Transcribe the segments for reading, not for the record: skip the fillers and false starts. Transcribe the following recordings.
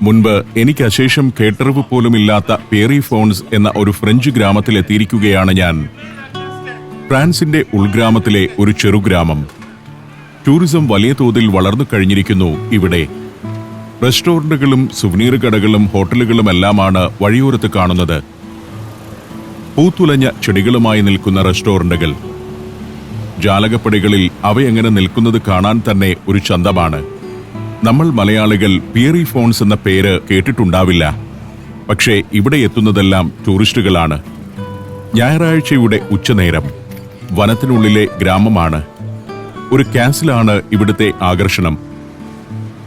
മുൻപ് എനിക്ക് അശേഷം കേട്ടറിവ് പോലുമില്ലാത്ത പേറി ഫോൺസ് എന്ന ഒരു ഫ്രഞ്ച് ഗ്രാമത്തിലെത്തിയിരിക്കുകയാണ് ഞാൻ. ഫ്രാൻസിന്റെ ഉൾഗ്രാമത്തിലെ ഒരു ചെറുഗ്രാമം. ടൂറിസം വലിയ തോതിൽ വളർന്നു കഴിഞ്ഞിരിക്കുന്നു ഇവിടെ. റെസ്റ്റോറന്റുകളും സുവനീർ കടകളും ഹോട്ടലുകളുമെല്ലാമാണ് വഴിയോരത്ത് കാണുന്നത്. പൂത്തുലഞ്ഞ ചെടികളുമായി നിൽക്കുന്ന റെസ്റ്റോറന്റുകൾ. ജാലകപ്പടികളിൽ അവയെങ്ങനെ നിൽക്കുന്നത് കാണാൻ തന്നെ ഒരു ചന്തമാണ്. നമ്മൾ മലയാളികൾ പിയറി ഫോൺസ് എന്ന പേര് കേട്ടിട്ടുണ്ടാവില്ല. പക്ഷേ ഇവിടെ എത്തുന്നതെല്ലാം ടൂറിസ്റ്റുകളാണ്. ഞായറാഴ്ചയുടെ ഉച്ചനേരം. വനത്തിനുള്ളിലെ ഗ്രാമമാണ്. ഒരു കാസിലാണ് ഇവിടുത്തെ ആകർഷണം.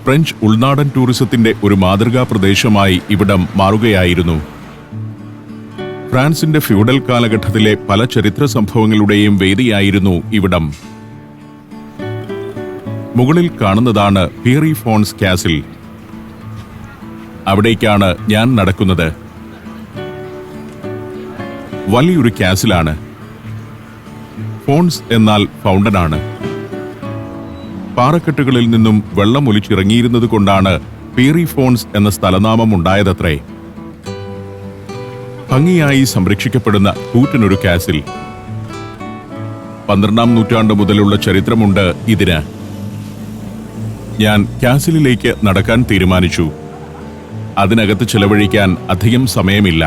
ഫ്രഞ്ച് ഉൾനാടൻ ടൂറിസത്തിന്റെ ഒരു മാതൃകാ പ്രദേശമായി ഇവിടം മാറുകയായിരുന്നു. ഫ്രാൻസിന്റെ ഫ്യൂഡൽ കാലഘട്ടത്തിലെ പല ചരിത്ര സംഭവങ്ങളുടെയും വേദിയായിരുന്നു ഇവിടം. മുകളിൽ കാണുന്നതാണ് പിയറി ഫോൺസ് കാസിൽ. അവിടേക്കാണ് ഞാൻ നടക്കുന്നത്. വലിയൊരു കാസിലാണ്. ഫോൺസ് എന്നാൽ ഫൗണ്ടനാണ്. പാറക്കെട്ടുകളിൽ നിന്നും വെള്ളം ഒലിച്ചിറങ്ങിയിരുന്നത് കൊണ്ടാണ് പിയറി ഫോൺസ് എന്ന സ്ഥലനാമം ഉണ്ടായതത്രേ. ഭംഗിയായി സംരക്ഷിക്കപ്പെടുന്ന കൂറ്റനൊരു കാസിൽ. 12ാം നൂറ്റാണ്ട് മുതലുള്ള ചരിത്രമുണ്ട് ഇതിന്. ഞാൻ കാസിലിലേക്ക് നടക്കാൻ തീരുമാനിച്ചു. അതിനകത്ത് ചെലവഴിക്കാൻ അധികം സമയമില്ല.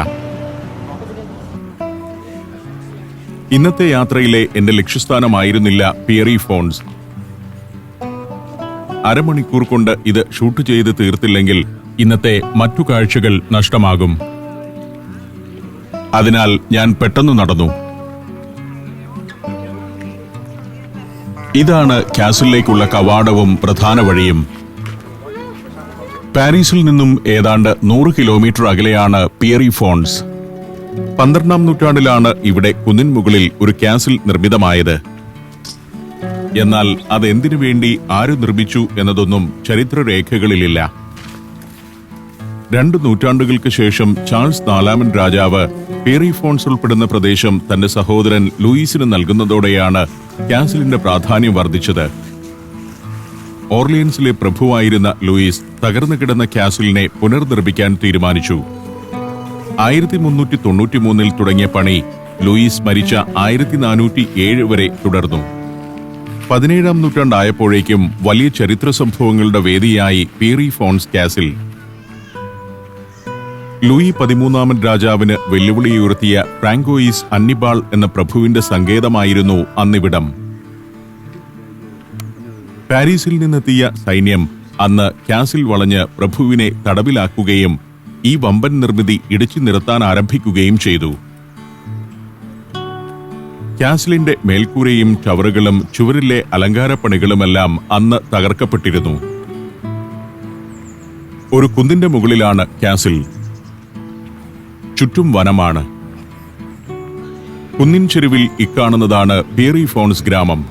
ഇന്നത്തെ യാത്രയിലെ എന്റെ ലക്ഷ്യസ്ഥാനമായിരുന്നില്ല പിയറി ഫോൺസ്. അരമണിക്കൂർ കൊണ്ട് ഇത് ഷൂട്ട് ചെയ്ത് തീർത്തില്ലെങ്കിൽ ഇന്നത്തെ മറ്റു കാഴ്ചകൾ നഷ്ടമാകും. അതിനാൽ ഞാൻ പെട്ടെന്ന് നടന്നു. ഇതാണ് കാസിലേക്കുള്ള കവാടവും പ്രധാന വഴിയും. പാരീസിൽ നിന്നും ഏതാണ്ട് 100 കിലോമീറ്റർ അകലെയാണ് പിയറി ഫോൺസ്. 12ാം നൂറ്റാണ്ടിലാണ് ഇവിടെ കുന്നിൻ മുകളിൽ ഒരു കാസിൽ നിർമ്മിതമായത്. എന്നാൽ അതെന്തിനു വേണ്ടി ആര് നിർമ്മിച്ചു എന്നതൊന്നും ചരിത്രരേഖകളിലില്ല. 2 നൂറ്റാണ്ടുകൾക്ക് ശേഷം ചാൾസ് 4ാമൻ രാജാവ് പിയറി ഫോൺസ് ഉൾപ്പെടുന്ന പ്രദേശം തന്റെ സഹോദരൻ ലൂയിസിന് നൽകുന്നതോടെയാണ് കാസിലിന്റെ പ്രാധാന്യം വർദ്ധിച്ചത്. ഓർലിയൻസിലെ പ്രഭുവായിരുന്ന ലൂയിസ് തകർന്നു കിടന്ന കാസിലിനെ പുനർനിർമ്മിക്കാൻ തീരുമാനിച്ചു. 1393 തുടങ്ങിയ പണി ലൂയിസ് മരിച്ച 1407 വരെ തുടർന്നു. 17ാം നൂറ്റാണ്ടായപ്പോഴേക്കും വലിയ ചരിത്ര സംഭവങ്ങളുടെ വേദിയായി പിയറി ഫോൺസ് കാസിൽ. ലൂയി 13ാമൻ രാജാവിന് വെല്ലുവിളിയുയർത്തിയ ഫ്രാങ്കോയിസ് അന്നിബാൾ എന്ന പ്രഭുവിന്റെ സങ്കേതമായിരുന്നു അന്നിവിടം. പാരീസിൽ നിന്നെത്തിയ സൈന്യം അന്ന് കാസിൽ വളഞ്ഞ് പ്രഭുവിനെ തടവിലാക്കുകയും ഈ വമ്പൻ നിർമ്മിതി ഇടിച്ചു നിരത്താൻ ആരംഭിക്കുകയും ചെയ്തു. കാസിലിന്റെ മേൽക്കൂരയും ടവറുകളും ചുവരിലെ അലങ്കാരപ്പണികളുമെല്ലാം അന്ന് തകർക്കപ്പെട്ടിരുന്നു. ഒരു കുന്നിന്റെ മുകളിലാണ് കാസിൽ. ചുറ്റും വനമാണ്. കുന്നിൻ ചെരുവിൽ ഇക്കാണുന്നതാണ് പിയറി ഫോൺസ് ഗ്രാമം.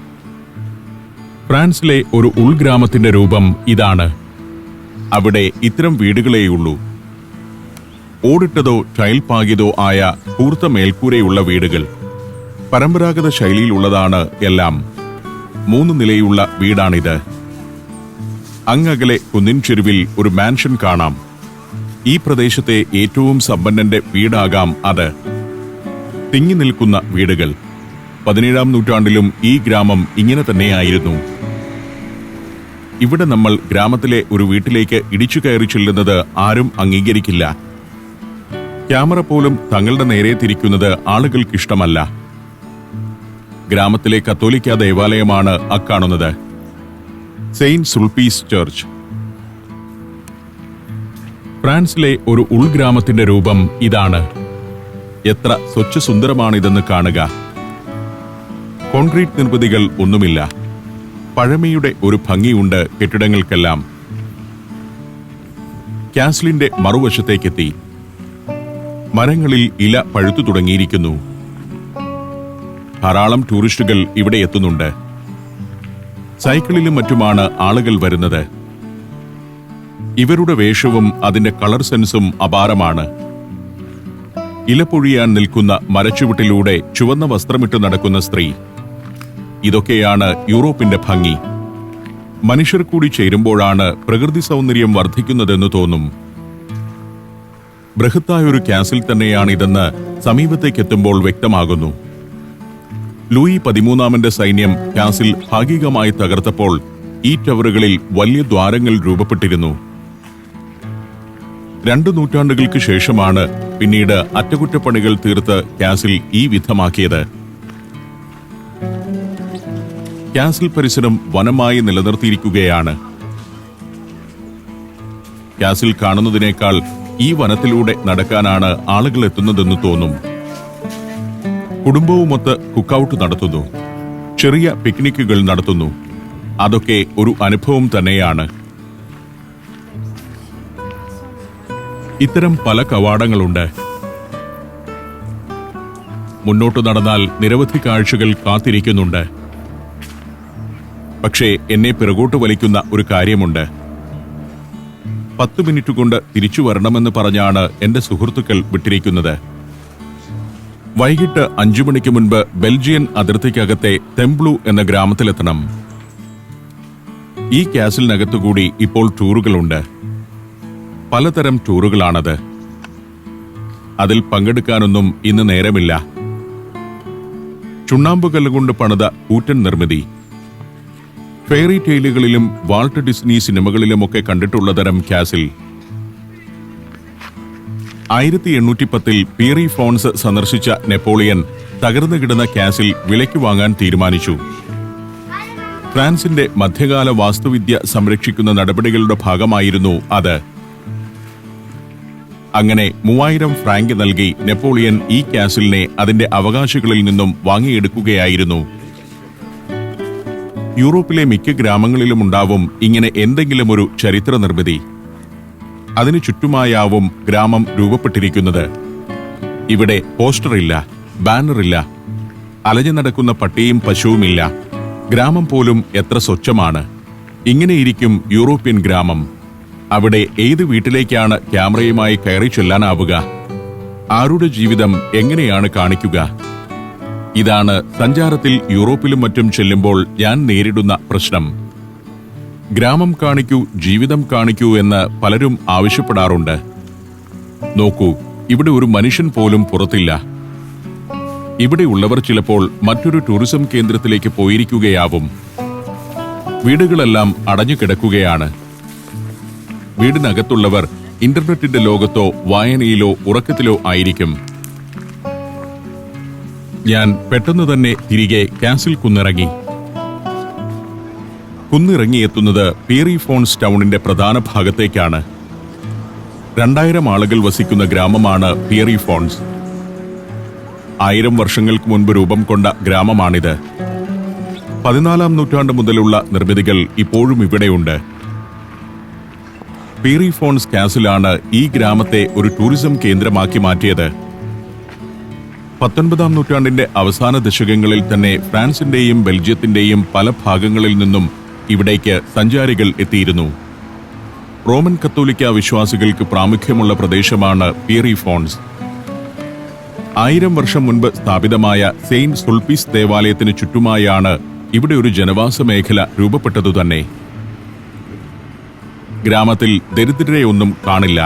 ഫ്രാൻസിലെ ഒരു ഉൾഗ്രാമത്തിന്റെ രൂപം ഇതാണ്. അവിടെ ഇത്തരം വീടുകളേയുള്ളൂ. ഓടിട്ടതോ ടൈൽ പാകിയതോ ആയ കൂർത്ത മേൽക്കൂരയുള്ള വീടുകൾ. പരമ്പരാഗത ശൈലിയിലുള്ളതാണ് എല്ലാം. 3 നിലയുള്ള വീടാണിത്. അങ്ങകലെ കുന്നിൻ ചെരുവിൽ ഒരു മാൻഷൻ കാണാം. ഈ പ്രദേശത്തെ ഏറ്റവും സമ്പന്നന്റെ വീടാകാം അത്. തിങ്ങി നിൽക്കുന്ന വീടുകൾ. 17ാം നൂറ്റാണ്ടിലും ഈ ഗ്രാമം ഇങ്ങനെ തന്നെയായിരുന്നു. ഇവിടെ നമ്മൾ ഗ്രാമത്തിലെ ഒരു വീട്ടിലേക്ക് ഇടിച്ചു കയറി ചെല്ലുന്നത് ആരും അംഗീകരിക്കില്ല. ക്യാമറ പോലും തങ്ങളുടെ നേരെ തിരിക്കുന്നത് ആളുകൾക്കിഷ്ടമല്ല. ഗ്രാമത്തിലെ കത്തോലിക്ക ദേവാലയമാണ് അക്കാണുന്നത്. Saint സുൾപ്പീസ് church. ഫ്രാൻസിലെ ഒരു ഉൾഗ്രാമത്തിന്റെ രൂപം ഇതാണ്. എത്ര സ്വച്ഛസുന്ദരമാണിതെന്ന് കാണുക. കോൺക്രീറ്റ് നിർമ്മിതികൾ ഒന്നുമില്ല. പഴമയുടെ ഒരു ഭംഗിയുണ്ട് കെട്ടിടങ്ങൾക്കെല്ലാം. കാസിലിന്റെ മറുവശത്തേക്കെത്തി. മരങ്ങളിൽ ഇല പഴുത്തു തുടങ്ങിയിരിക്കുന്നു. ധാരാളം ടൂറിസ്റ്റുകൾ ഇവിടെ എത്തുന്നുണ്ട്. സൈക്കിളിലും മറ്റുമാണ് ആളുകൾ വരുന്നത്. ഇവരുടെ വേഷവും അതിന്റെ കളർ സെൻസും അപാരമാണ്. ഇലപ്പൊഴിയാൻ നിൽക്കുന്ന മരച്ചുവട്ടിലൂടെ ചുവന്ന വസ്ത്രമിട്ട് നടക്കുന്ന സ്ത്രീ. ഇതൊക്കെയാണ് യൂറോപ്പിന്റെ ഭംഗി. മനുഷ്യർ കൂടി ചേരുമ്പോഴാണ് പ്രകൃതി സൗന്ദര്യം വർദ്ധിക്കുന്നതെന്ന് തോന്നും. ബൃഹത്തായൊരു കാസിൽ തന്നെയാണിതെന്ന് സമീപത്തേക്കെത്തുമ്പോൾ വ്യക്തമാകുന്നു. ലൂയി 13-ന്റെ സൈന്യം കാസിൽ ഭാഗികമായി തകർത്തപ്പോൾ ഈ ടവറുകളിൽ വലിയ ദ്വാരങ്ങൾ രൂപപ്പെട്ടിരുന്നു. 2 നൂറ്റാണ്ടുകൾക്ക് ശേഷമാണ് പിന്നീട് അറ്റകുറ്റപ്പണികൾ തീർത്ത് കാസിൽ ഈ വിധമാക്കിയത്. കാസിൽ പരിസരം വനമായി നിലനിർത്തിയിരിക്കുകയാണ്. കാസിൽ കാണുന്നതിനേക്കാൾ ഈ വനത്തിലൂടെ നടക്കാനാണ് ആളുകൾ എത്തുന്നതെന്ന് തോന്നും. കുടുംബവുമൊത്ത് കുക്കൌട്ട് നടത്തുന്നു, ചെറിയ പിക്നിക്കുകൾ നടത്തുന്നു. അതൊക്കെ ഒരു അനുഭവം തന്നെയാണ്. ഇത്തരം പല കവാടങ്ങളുണ്ട്. മുന്നോട്ട് നടന്നാൽ നിരവധി കാഴ്ചകൾ കാത്തിരിക്കുന്നുണ്ട്. പക്ഷേ എന്നെ പിറകോട്ട് വലിക്കുന്ന ഒരു കാര്യമുണ്ട്. 10 മിനിറ്റ് കൊണ്ട് തിരിച്ചു വരണമെന്ന് പറഞ്ഞാണ് എന്റെ സുഹൃത്തുക്കൾ വിട്ടിരിക്കുന്നത്. വൈകിട്ട് 5 മണിക്ക് മുൻപ് ബെൽജിയൻ അതിർത്തിക്കകത്തെ തെംബ്ലു എന്ന ഗ്രാമത്തിലെത്തണം. ഈ കാസിലിനകത്തുകൂടി ഇപ്പോൾ ടൂറുകളുണ്ട്. പലതരം ടൂറുകളാണത്. അതിൽ പങ്കെടുക്കാനൊന്നും ഇന്ന് നേരമില്ല. ചുണ്ണാമ്പുകല്ലുകൊണ്ട് പണിത കൂറ്റൻ നിർമ്മിതി. ഫെയറി ടെയിലുകളിലും വാൾട്ട് ഡിസ്നി സിനിമകളിലുമൊക്കെ കണ്ടിട്ടുള്ള തരം കാസിൽ. 1810-ൽ പിയറി ഫോൺസ് സന്ദർശിച്ച നെപ്പോളിയൻ തകർന്നു കിടന്ന കാസിൽ വിലയ്ക്ക് വാങ്ങാൻ തീരുമാനിച്ചു. ഫ്രാൻസിന്റെ മധ്യകാല വാസ്തുവിദ്യ സംരക്ഷിക്കുന്ന നടപടികളുടെ ഭാഗമായിരുന്നു അത്. അങ്ങനെ 3000 ഫ്രാങ്ക് നൽകി നെപ്പോളിയൻ ഈ കാസിലിനെ അതിന്റെ അവകാശികളിൽ നിന്നും വാങ്ങിയെടുക്കുകയായിരുന്നു. യൂറോപ്പിലെ മിക്ക ഗ്രാമങ്ങളിലും ഉണ്ടാവും ഇങ്ങനെ എന്തെങ്കിലും ഒരു ചരിത്ര നിർമ്മിതി. അതിനു ചുറ്റുമായാവും ഗ്രാമം രൂപപ്പെട്ടിരിക്കുന്നത്. ഇവിടെ പോസ്റ്ററില്ല, ബാനറില്ല, അലഞ്ഞു നടക്കുന്ന പട്ടിയും പശുവുമില്ല. ഗ്രാമം പോലും എത്ര സ്വച്ഛമാണ്. ഇങ്ങനെയിരിക്കും യൂറോപ്യൻ ഗ്രാമം. അവിടെ ഏത് വീട്ടിലേക്കാണ് ക്യാമറയുമായി കയറി ചെല്ലാനാവുക? ആരുടെ ജീവിതം എങ്ങനെയാണ് കാണിക്കുക? ഇതാണ് സഞ്ചാരത്തിൽ യൂറോപ്പിലും മറ്റും ചെല്ലുമ്പോൾ ഞാൻ നേരിടുന്ന പ്രശ്നം. ഗ്രാമം കാണിക്കൂ, ജീവിതം കാണിക്കൂ എന്ന് പലരും ആവശ്യപ്പെടാറുണ്ട്. നോക്കൂ, ഇവിടെ ഒരു മനുഷ്യൻ പോലും പുറത്തില്ല. ഇവിടെയുള്ളവർ ചിലപ്പോൾ മറ്റൊരു ടൂറിസം കേന്ദ്രത്തിലേക്ക് പോയിരിക്കുകയാവും. വീടുകളെല്ലാം അടഞ്ഞു കിടക്കുകയാണ്. വീടിനകത്തുള്ളവർ ഇന്റർനെറ്റിന്റെ ലോകത്തോ വായനയിലോ ഉറക്കത്തിലോ ആയിരിക്കും. ഞാൻ പെട്ടെന്ന് തന്നെ തിരികെ കാസിൽ കുന്നിറങ്ങിയെത്തുന്നത് പിയറി ഫോൺസ് ടൗണിന്റെ പ്രധാന ഭാഗത്തേക്കാണ്. 2000 ആളുകൾ വസിക്കുന്ന ഗ്രാമമാണ് പിയറി ഫോൺസ്. 1000 വർഷങ്ങൾക്ക് മുൻപ് രൂപം കൊണ്ട ഗ്രാമമാണിത്. 14-ാം നൂറ്റാണ്ട് മുതലുള്ള നിർമ്മിതികൾ ഇപ്പോഴും ഇവിടെയുണ്ട്. പിയറി ഫോൺസ് കാസിലാണ് ഈ ഗ്രാമത്തെ ഒരു ടൂറിസം കേന്ദ്രമാക്കി മാറ്റിയത്. 19-ാം നൂറ്റാണ്ടിന്റെ അവസാന ദശകങ്ങളിൽ തന്നെ ഫ്രാൻസിന്റെയും ബെൽജിയത്തിന്റെയും പല ഭാഗങ്ങളിൽ നിന്നും ഇവിടേക്ക് സഞ്ചാരികൾ എത്തിയിരുന്നു. റോമൻ കത്തോലിക്ക വിശ്വാസികൾക്ക് പ്രാമുഖ്യമുള്ള പ്രദേശമാണ് പിയറി ഫോൺസ്. 1000 വർഷം മുൻപ് സ്ഥാപിതമായ സെയിന്റ് സുൾപ്പീസ് ദേവാലയത്തിന് ചുറ്റുമായാണ് ഇവിടെ ഒരു ജനവാസ മേഖല രൂപപ്പെട്ടതുതന്നെ. ഗ്രാമത്തിൽ ദരിദ്രരെയൊന്നും കാണില്ല.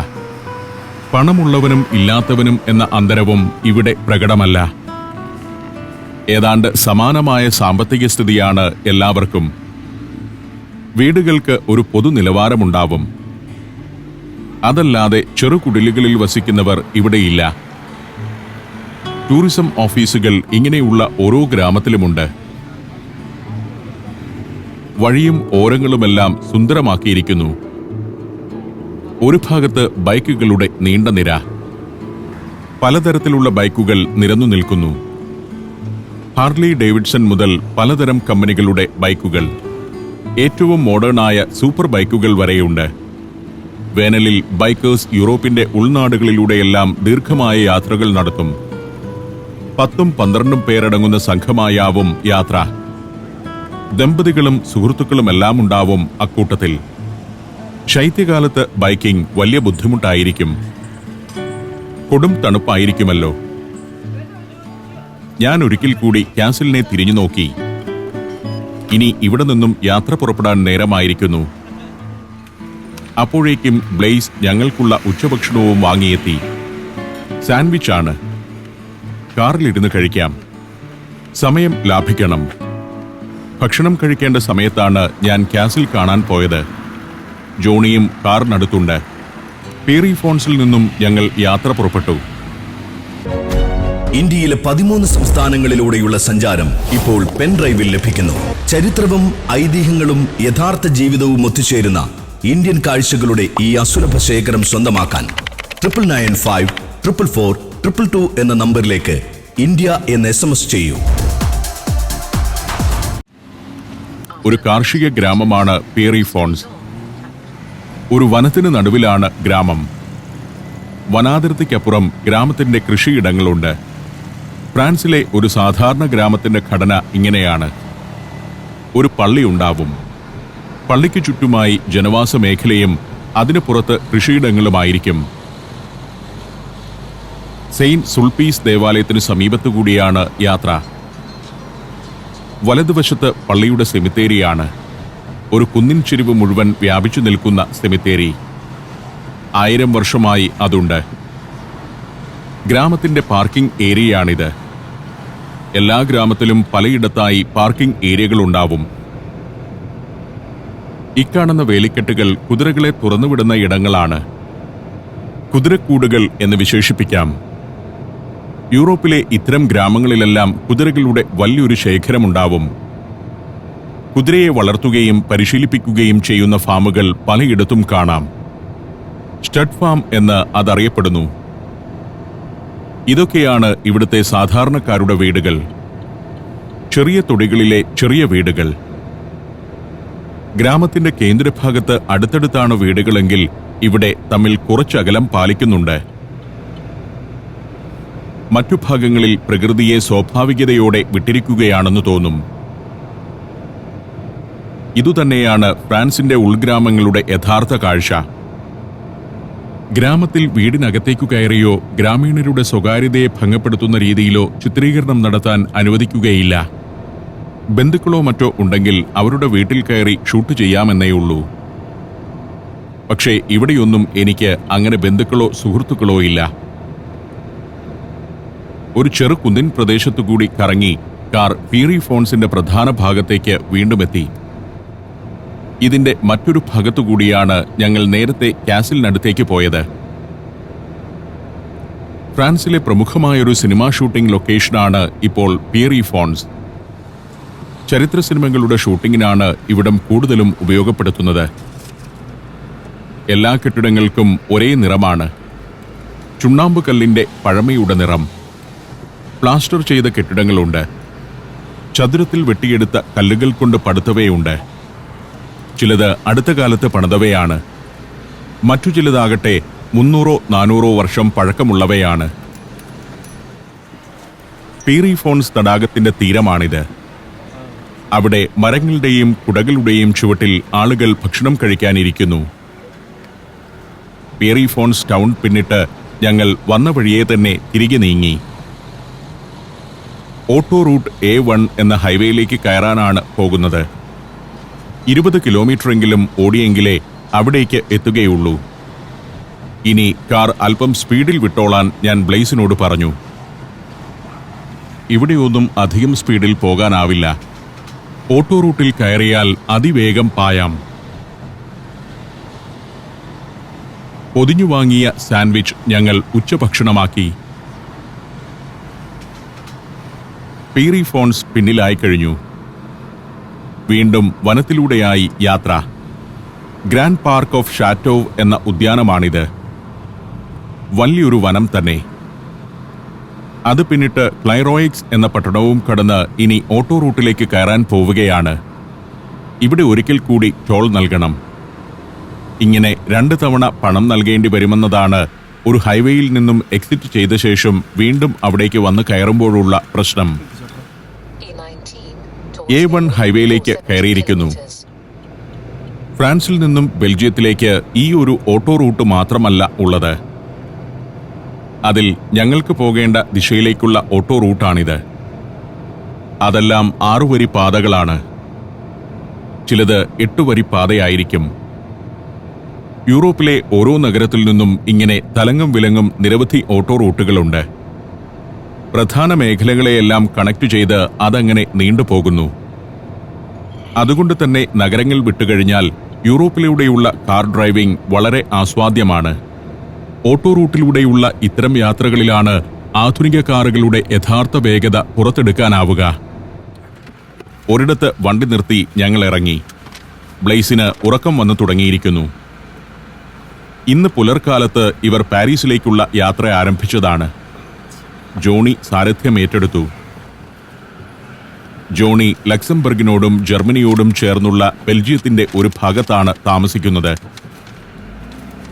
പണമുള്ളവനും ഇല്ലാത്തവനും എന്ന അന്തരവും ഇവിടെ പ്രകടമല്ല. ഏതാണ്ട് സമാനമായ സാമ്പത്തിക സ്ഥിതിയാണ് എല്ലാവർക്കും. വീടുകൾക്ക് ഒരു പൊതു നിലവാരമുണ്ടാവും. അതല്ലാതെ ചെറുകുടിലുകളിൽ വസിക്കുന്നവർ ഇവിടെയില്ല. ടൂറിസം ഓഫീസുകൾ ഇങ്ങനെയുള്ള ഓരോ ഗ്രാമത്തിലുമുണ്ട്. വഴിയും ഓരങ്ങളുമെല്ലാം സുന്ദരമാക്കിയിരിക്കുന്നു. ഒരു ഭാഗത്ത് ബൈക്കുകളുടെ നീണ്ട നിര. പലതരത്തിലുള്ള ബൈക്കുകൾ നിരന്നു നിൽക്കുന്നു. ഹാർലി ഡേവിഡ്സൺ മുതൽ പലതരം കമ്പനികളുടെ ബൈക്കുകൾ, ഏറ്റവും മോഡേണായ സൂപ്പർ ബൈക്കുകൾ വരെയുണ്ട്. വേനലിൽ ബൈക്കേഴ്സ് യൂറോപ്പിന്റെ ഉൾനാടുകളിലൂടെയെല്ലാം ദീർഘമായ യാത്രകൾ നടത്തും. 10-12 പേരടങ്ങുന്ന സംഘമായാവും യാത്ര. ദമ്പതികളും സുഹൃത്തുക്കളുമെല്ലാം ഉണ്ടാവും അക്കൂട്ടത്തിൽ. ശൈത്യകാലത്ത് ബൈക്കിംഗ് വലിയ ബുദ്ധിമുട്ടായിരിക്കും. കൊടും തണുപ്പായിരിക്കുമല്ലോ. ഞാൻ ഒരിക്കൽ കൂടി കാസിലിനെ തിരിഞ്ഞു നോക്കി. ഇനി ഇവിടെ നിന്നും യാത്ര പുറപ്പെടാൻ നേരമായിരിക്കുന്നു. അപ്പോഴേക്കും ബ്ലെയ്സ് ഞങ്ങൾക്കുള്ള ഉച്ചഭക്ഷണവും വാങ്ങിയെത്തി. സാൻഡ്വിച്ച് ആണ്. കാറിലിരുന്ന് കഴിക്കാം. സമയം ലാഭിക്കണം. ഭക്ഷണം കഴിക്കേണ്ട സമയത്താണ് ഞാൻ കാസിൽ കാണാൻ പോയത്. ജോണിയും കാറിനടുത്തുണ്ട്. പേറി ഫോൺസിൽ നിന്നും ഞങ്ങൾ യാത്ര പുറപ്പെട്ടു. ഇന്ത്യയിലെ 13 സംസ്ഥാനങ്ങളിലൂടെയുള്ള സഞ്ചാരം ഇപ്പോൾ പെൻഡ്രൈവിൽ ലഭിക്കുന്നു. ചരിത്രവും ഐതിഹ്യങ്ങളും യഥാർത്ഥ ജീവിതവും ഒത്തുചേരുന്ന ഇന്ത്യൻ കാഴ്ചകളുടെ ഈ അസുലഭ ശേഖരം സ്വന്തമാക്കാൻ 99544422 എന്ന നമ്പറിലേക്ക് ഇന്ത്യ എന്ന് SMS ചെയ്യൂ. ഒരു കാർഷിക ഗ്രാമമാണ് പേറി ഫോൺസ്. ഒരു വനത്തിന് നടുവിലാണ് ഗ്രാമം. വനാതിർത്തിക്കപ്പുറം ഗ്രാമത്തിന്റെ കൃഷിയിടങ്ങളുണ്ട്. ഫ്രാൻസിലെ ഒരു സാധാരണ ഗ്രാമത്തിന്റെ ഘടന ഇങ്ങനെയാണ്. ഒരു പള്ളി ഉണ്ടാവും. പള്ളിക്ക് ചുറ്റുമായി ജനവാസ മേഖലയും അതിനു പുറത്ത് കൃഷിയിടങ്ങളുമായിരിക്കും. സെയിന്റ് സുൾപ്പീസ് ദേവാലയത്തിനു സമീപത്തുകൂടിയാണ് യാത്ര. വലതുവശത്ത് പള്ളിയുടെ സെമിത്തേരിയാണ്. ഒരു കുന്നിൻ ചെരിവ് മുഴുവൻ വ്യാപിച്ചു നിൽക്കുന്ന സെമിത്തേരി. 1000 വർഷമായി അതുണ്ട്. ഗ്രാമത്തിന്റെ പാർക്കിംഗ് ഏരിയയാണിത്. എല്ലാ ഗ്രാമത്തിലും പലയിടത്തായി പാർക്കിംഗ് ഏരിയകളുണ്ടാവും. ഇക്കാണുന്ന വേലിക്കെട്ടുകൾ കുതിരകളെ തുറന്നുവിടുന്ന ഇടങ്ങളാണ്. കുതിരക്കൂടുകൾ എന്ന് വിശേഷിപ്പിക്കാം. യൂറോപ്പിലെ ഇത്തരം ഗ്രാമങ്ങളിലെല്ലാം കുതിരകളുടെ വലിയൊരു ശേഖരമുണ്ടാവും. കുതിരയെ വളർത്തുകയും പരിശീലിപ്പിക്കുകയും ചെയ്യുന്ന ഫാമുകൾ പലയിടത്തും കാണാം. സ്റ്റഡ് ഫാം എന്ന് അതറിയപ്പെടുന്നു. ഇതൊക്കെയാണ് ഇവിടുത്തെ സാധാരണക്കാരുടെ വീടുകൾ. ചെറിയ തൊടികളിലെ ചെറിയ വീടുകൾ. ഗ്രാമത്തിന്റെ കേന്ദ്രഭാഗത്ത് അടുത്തടുത്താണ് വീടുകളെങ്കിൽ ഇവിടെ തമ്മിൽ കുറച്ചകലം പാലിക്കുന്നുണ്ട്. മറ്റു ഭാഗങ്ങളിൽ പ്രകൃതിയെ സ്വാഭാവികതയോടെ വിട്ടിരിക്കുകയാണെന്ന് തോന്നും. ഇതുതന്നെയാണ് ഫ്രാൻസിന്റെ ഉൾഗ്രാമങ്ങളുടെ യഥാർത്ഥ കാഴ്ച. ഗ്രാമത്തിൽ വീടിനകത്തേക്കു കയറിയോ ഗ്രാമീണരുടെ സ്വകാര്യതയെ ഭംഗപ്പെടുത്തുന്ന രീതിയിലോ ചിത്രീകരണം നടത്താൻ അനുവദിക്കുകയില്ല. ബന്ധുക്കളോ മറ്റോ ഉണ്ടെങ്കിൽ അവരുടെ വീട്ടിൽ കയറി ഷൂട്ട് ചെയ്യാമെന്നേയുള്ളൂ. പക്ഷേ ഇവിടെയൊന്നും എനിക്ക് അങ്ങനെ ബന്ധുക്കളോ സുഹൃത്തുക്കളോ ഇല്ല. ഒരു ചെറു കുന്നിൻ പ്രദേശത്തുകൂടി കറങ്ങി കാർ പേറി ഫോൺസിന്റെ പ്രധാന ഭാഗത്തേക്ക് വീണ്ടുമെത്തി. ഇതിന്റെ മറ്റൊരു ഭാഗത്തുകൂടിയാണ് ഞങ്ങൾ നേരത്തെ കാസിലിനടുത്തേക്ക് പോയത്. ഫ്രാൻസിലെ പ്രമുഖമായൊരു സിനിമാ ഷൂട്ടിംഗ് ലൊക്കേഷനാണ് ഇപ്പോൾ പേറി ഫോൺസ്. ചരിത്ര സിനിമകളുടെ ഷൂട്ടിങ്ങിനാണ് ഇവിടം കൂടുതലും ഉപയോഗപ്പെടുത്തുന്നത്. എല്ലാ കെട്ടിടങ്ങൾക്കും ഒരേ നിറമാണ്. ചുണ്ണാമ്പ് കല്ലിന്റെ പഴമയുടെ നിറം. പ്ലാസ്റ്റർ ചെയ്ത കെട്ടിടങ്ങളുണ്ട്. ചതുരത്തിൽ വെട്ടിയെടുത്ത കല്ലുകൾ കൊണ്ട് പടുത്തവയുണ്ട്. ചിലത് അടുത്ത കാലത്ത് പണിതവയാണ്. മറ്റു ചിലതാകട്ടെ 300-400 വർഷം പഴക്കമുള്ളവയാണ്. പേറി ഫോൺസ് തടാകത്തിന്റെ തീരമാണിത്. അവിടെ മരങ്ങളുടെയും കുടകളുടെയും ചുവട്ടിൽ ആളുകൾ ഭക്ഷണം കഴിക്കാനിരിക്കുന്നു. പേറി ഫോൺസ് ടൗൺ പിന്നിട്ട് ഞങ്ങൾ വന്ന വഴിയെ തന്നെ തിരികെ നീങ്ങി. ഓട്ടോ റൂട്ട് A1 എന്ന ഹൈവേയിലേക്ക് കയറാനാണ് പോകുന്നത്. 20 കിലോമീറ്ററെങ്കിലും ഓടിയെങ്കിലേ അവിടേക്ക് എത്തുകയുള്ളൂ. ഇനി കാർ അല്പം സ്പീഡിൽ വിട്ടോളാൻ ഞാൻ ബ്ലെയ്സിനോട് പറഞ്ഞു. ഇവിടെയൊന്നും അധികം സ്പീഡിൽ പോകാനാവില്ല. ഓട്ടോ റൂട്ടിൽ കയറിയാൽ അതിവേഗം പായാം. പൊതിഞ്ഞു വാങ്ങിയ സാൻഡ്വിച്ച് ഞങ്ങൾ ഉച്ചഭക്ഷണമാക്കി. പേറി ഫോൺസ് പിന്നിലായി കഴിഞ്ഞു. വീണ്ടും വനത്തിലൂടെയായി യാത്ര. ഗ്രാൻഡ് പാർക്ക് ഓഫ് ഷാറ്റോവ് എന്ന ഉദ്യാനമാണിത്. വലിയൊരു വനം തന്നെ. അത് പിന്നിട്ട് ക്ലൈറോയിക്സ് എന്ന പട്ടണവും കടന്ന് ഇനി ഓട്ടോ റൂട്ടിലേക്ക് കയറാൻ പോവുകയാണ്. ഇവിടെ ഒരിക്കൽ കൂടി ടോൾ നൽകണം. ഇങ്ങനെ 2 തവണ പണം നൽകേണ്ടി വരുമെന്നതാണ് ഒരു ഹൈവേയിൽ നിന്നും എക്സിറ്റ് ചെയ്ത ശേഷം വീണ്ടും അവിടേക്ക് വന്ന് കയറുമ്പോഴുള്ള പ്രശ്നം. A1 ഹൈവേയിലേക്ക് കയറിയിരിക്കുന്നു. ഫ്രാൻസിൽ നിന്നും ബെൽജിയത്തിലേക്ക് ഈ ഒരു ഓട്ടോ റൂട്ട് മാത്രമല്ല ഉള്ളത്. അതിൽ ഞങ്ങൾക്ക് പോകേണ്ട ദിശയിലേക്കുള്ള ഓട്ടോ റൂട്ടാണിത്. അതെല്ലാം 6 വരി പാതകളാണ്. ചിലത് 8 വരി പാതയായിരിക്കും. യൂറോപ്പിലെ ഓരോ നഗരത്തിൽ നിന്നും ഇങ്ങനെ തലങ്ങും വിലങ്ങും നിരവധി ഓട്ടോ റൂട്ടുകളുണ്ട്. പ്രധാന മേഖലകളെയെല്ലാം കണക്ട് ചെയ്ത് അതങ്ങനെ നീണ്ടുപോകുന്നു. അതുകൊണ്ട് തന്നെ നഗരങ്ങൾ വിട്ടുകഴിഞ്ഞാൽ യൂറോപ്പിലൂടെയുള്ള കാർ ഡ്രൈവിംഗ് വളരെ ആസ്വാദ്യമാണ്. ഓട്ടോ റൂട്ടിലൂടെയുള്ള ഇത്തരം യാത്രകളിലാണ് ആധുനിക കാറുകളുടെ യഥാർത്ഥ വേഗത പുറത്തെടുക്കാനാവുക. ഒരിടത്ത് വണ്ടി നിർത്തി ഞങ്ങൾ ഇറങ്ങി. ബ്ലെയ്സിന് ഉറക്കം വന്നു തുടങ്ങിയിരിക്കുന്നു. ഇന്ന് പുലർക്കാലത്ത് ഇവർ പാരീസിലേക്കുള്ള യാത്ര ആരംഭിച്ചതാണ്. ജോണി സാരഥ്യം ഏറ്റെടുത്തു. ജോണി ലക്സംബർഗിനോടും ജർമ്മനിയോടും ചേർന്നുള്ള ബെൽജിയത്തിന്റെ ഒരു ഭാഗത്താണ് താമസിക്കുന്നത്.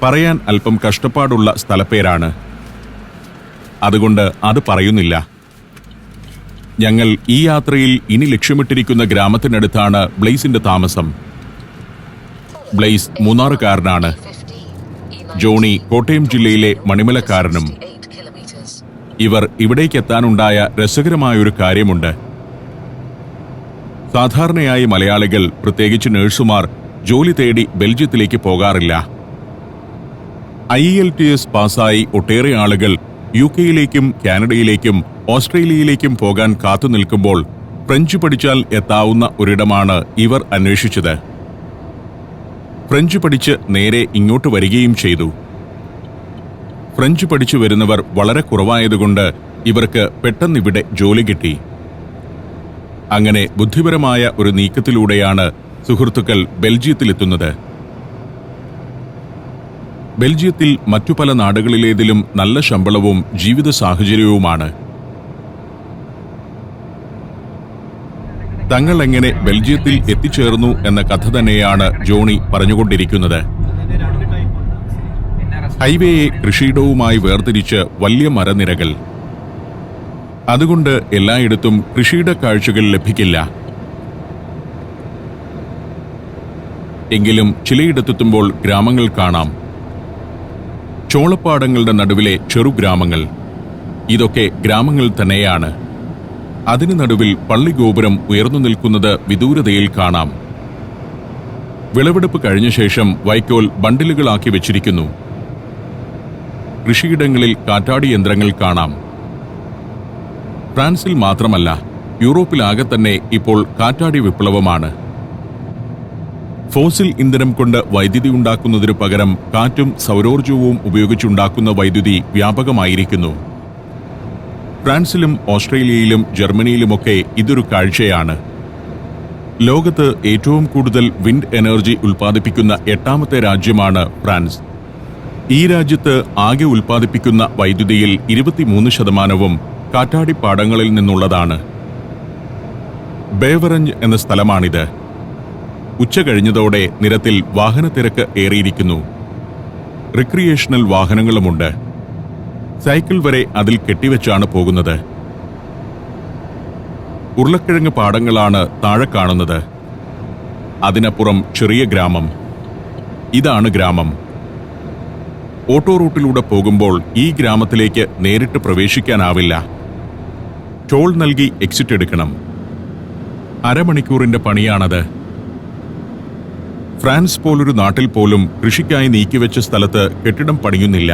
പറയാൻ അല്പം കഷ്ടപ്പാടുള്ള സ്ഥലപ്പേരാണ്. അതുകൊണ്ട് അത് പറയുന്നില്ല. ഞങ്ങൾ ഈ യാത്രയിൽ ഇനി ലക്ഷ്യമിട്ടിരിക്കുന്ന ഗ്രാമത്തിനടുത്താണ് ബ്ലെയ്സിന്റെ താമസം. ബ്ലെയ്സ് മൂന്നാറുകാരനാണ്. ജോണി കോട്ടയം ജില്ലയിലെ മണിമലക്കാരനും. ഇവർ ഇവിടേക്കെത്താനുണ്ടായ രസകരമായൊരു കാര്യമുണ്ട്. സാധാരണയായി മലയാളികൾ, പ്രത്യേകിച്ച് നഴ്സുമാർ, ജോലി തേടി ബെൽജിയത്തിലേക്ക് പോകാറില്ല. IELTS പാസ്സായി ഒട്ടേറെ ആളുകൾ UK-യിലേക്കും കാനഡയിലേക്കും ഓസ്ട്രേലിയയിലേക്കും പോകാൻ കാത്തുനിൽക്കുമ്പോൾ ഫ്രഞ്ച് പഠിച്ചാൽ എത്താവുന്ന ഒരിടമാണ് ഇവർ അന്വേഷിച്ചത്. ഫ്രഞ്ച് പഠിച്ച് നേരെ ഇങ്ങോട്ട് വരികയും ചെയ്തു. ഫ്രഞ്ച് പഠിച്ചു വരുന്നവർ വളരെ കുറവായതുകൊണ്ട് ഇവർക്ക് പെട്ടെന്നിവിടെ ജോലി കിട്ടി. അങ്ങനെ ബുദ്ധിപരമായ ഒരു നീക്കത്തിലൂടെയാണ് സുഹൃത്തുക്കൾ ബെൽജിയത്തിലെത്തുന്നത്. ബെൽജിയത്തിൽ മറ്റു പല നാടുകളിലേതിലും നല്ല ശമ്പളവും ജീവിത സാഹചര്യവുമാണ്. തങ്ങൾ എങ്ങനെ ബെൽജിയത്തിൽ എത്തിച്ചേർന്നു എന്ന കഥ തന്നെയാണ് ജോണി പറഞ്ഞുകൊണ്ടിരിക്കുന്നത്. ഹൈവേയെ കൃഷിയിടവുമായി വേർതിരിച്ച് വലിയ മരനിരകൾ. അതുകൊണ്ട് എല്ലായിടത്തും കൃഷിയിട കാഴ്ചകൾ ലഭിക്കില്ല. എങ്കിലും ചിലയിടത്തെത്തുമ്പോൾ ഗ്രാമങ്ങൾ കാണാം. ചോളപ്പാടങ്ങളുടെ നടുവിലെ ചെറുഗ്രാമങ്ങൾ. ഇതൊക്കെ ഗ്രാമങ്ങൾ തന്നെയാണ്. അതിനു നടുവിൽ പള്ളിഗോപുരം ഉയർന്നു നിൽക്കുന്നത് വിദൂരതയിൽ കാണാം. വിളവെടുപ്പ് കഴിഞ്ഞ ശേഷം വൈക്കോൽ ബണ്ടിലുകളാക്കി വെച്ചിരിക്കുന്നു. കൃഷിയിടങ്ങളിൽ കാറ്റാടി യന്ത്രങ്ങൾ കാണാം. ഫ്രാൻസിൽ മാത്രമല്ല, യൂറോപ്പിലാകെ തന്നെ ഇപ്പോൾ കാറ്റാടി വിപ്ലവമാണ്. ഫോസിൽ ഇന്ധനം കൊണ്ട് വൈദ്യുതി ഉണ്ടാക്കുന്നതിനു പകരം കാറ്റും സൗരോർജവും ഉപയോഗിച്ചുണ്ടാക്കുന്ന വൈദ്യുതി വ്യാപകമായിരിക്കുന്നു. ഫ്രാൻസിലും ഓസ്ട്രേലിയയിലും ജർമ്മനിയിലുമൊക്കെ ഇതൊരു കാഴ്ചയാണ്. ലോകത്ത് ഏറ്റവും കൂടുതൽ വിൻഡ് എനർജി ഉൽപ്പാദിപ്പിക്കുന്ന 8ാമത്തെ രാജ്യമാണ് ഫ്രാൻസ്. ഈ രാജ്യത്ത് ആകെ ഉൽപ്പാദിപ്പിക്കുന്ന വൈദ്യുതിയിൽ 23% കാറ്റാടിപ്പാടങ്ങളിൽ നിന്നുള്ളതാണ്. ബേവറഞ്ച് എന്ന സ്ഥലമാണിത്. ഉച്ച കഴിഞ്ഞതോടെ നിരത്തിൽ വാഹനത്തിരക്ക് ഏറിയിരിക്കുന്നു. റിക്രിയേഷണൽ വാഹനങ്ങളുമുണ്ട്. സൈക്കിൾ വരെ അതിൽ കെട്ടിവെച്ചാണ് പോകുന്നത്. ഉരുളക്കിഴങ്ങ് പാടങ്ങളാണ് താഴെ കാണുന്നത്. അതിനപ്പുറം ചെറിയ ഗ്രാമം. ഇതാണ് ഗ്രാമം. ഓട്ടോ റൂട്ടിലൂടെ പോകുമ്പോൾ ഈ ഗ്രാമത്തിലേക്ക് നേരിട്ട് പ്രവേശിക്കാനാവില്ല. ടോൾ നൽകി എക്സിറ്റ് എടുക്കണം. അരമണിക്കൂറിന്റെ പണിയാണത്. ഫ്രാൻസ് പോലൊരു നാട്ടിൽ പോലും കൃഷിക്കായി നീക്കിവെച്ച സ്ഥലത്ത് കെട്ടിടം പണിയുന്നില്ല.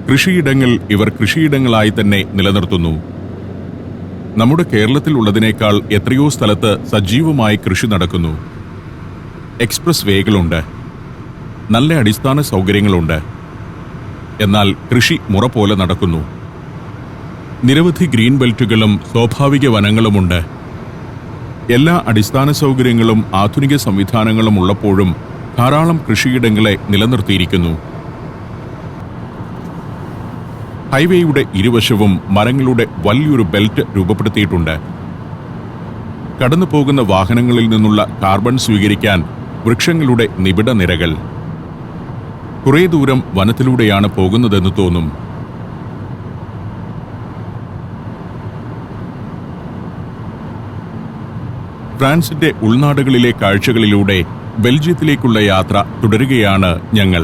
കൃഷിയിടങ്ങൾ ഇവർ കൃഷിയിടങ്ങളായി തന്നെ നിലനിർത്തുന്നു. നമ്മുടെ കേരളത്തിലുള്ളതിനേക്കാൾ എത്രയോ സ്ഥലത്ത് സജീവമായി കൃഷി നടക്കുന്നു. എക്സ്പ്രസ് വേകളുണ്ട്. നല്ല അടിസ്ഥാന സൗകര്യങ്ങളുണ്ട്. എന്നാൽ കൃഷി മുറ പോലെ നടക്കുന്നു. നിരവധി ഗ്രീൻ ബെൽറ്റുകളും സ്വാഭാവിക വനങ്ങളുമുണ്ട്. എല്ലാ അടിസ്ഥാന സൗകര്യങ്ങളും ആധുനിക സംവിധാനങ്ങളും ഉള്ളപ്പോഴും ധാരാളം കൃഷിയിടങ്ങളെ നിലനിർത്തിയിരിക്കുന്നു. ഹൈവേയുടെ ഇരുവശവും മരങ്ങളുടെ വലിയൊരു ബെൽറ്റ് രൂപപ്പെടുത്തിയിട്ടുണ്ട്. കടന്നുപോകുന്ന വാഹനങ്ങളിൽ നിന്നുള്ള കാർബൺ സ്വീകരിക്കാൻ വൃക്ഷങ്ങളുടെ നിബിഡ നിരകൾ. കുറേ ദൂരം വനത്തിലൂടെയാണ് പോകുന്നതെന്ന് തോന്നും. ഫ്രാൻസിന്റെ ഉൾനാടുകളിലെ കാഴ്ചകളിലൂടെ ബെൽജിയത്തിലേക്കുള്ള യാത്ര തുടരുകയാണ് ഞങ്ങൾ.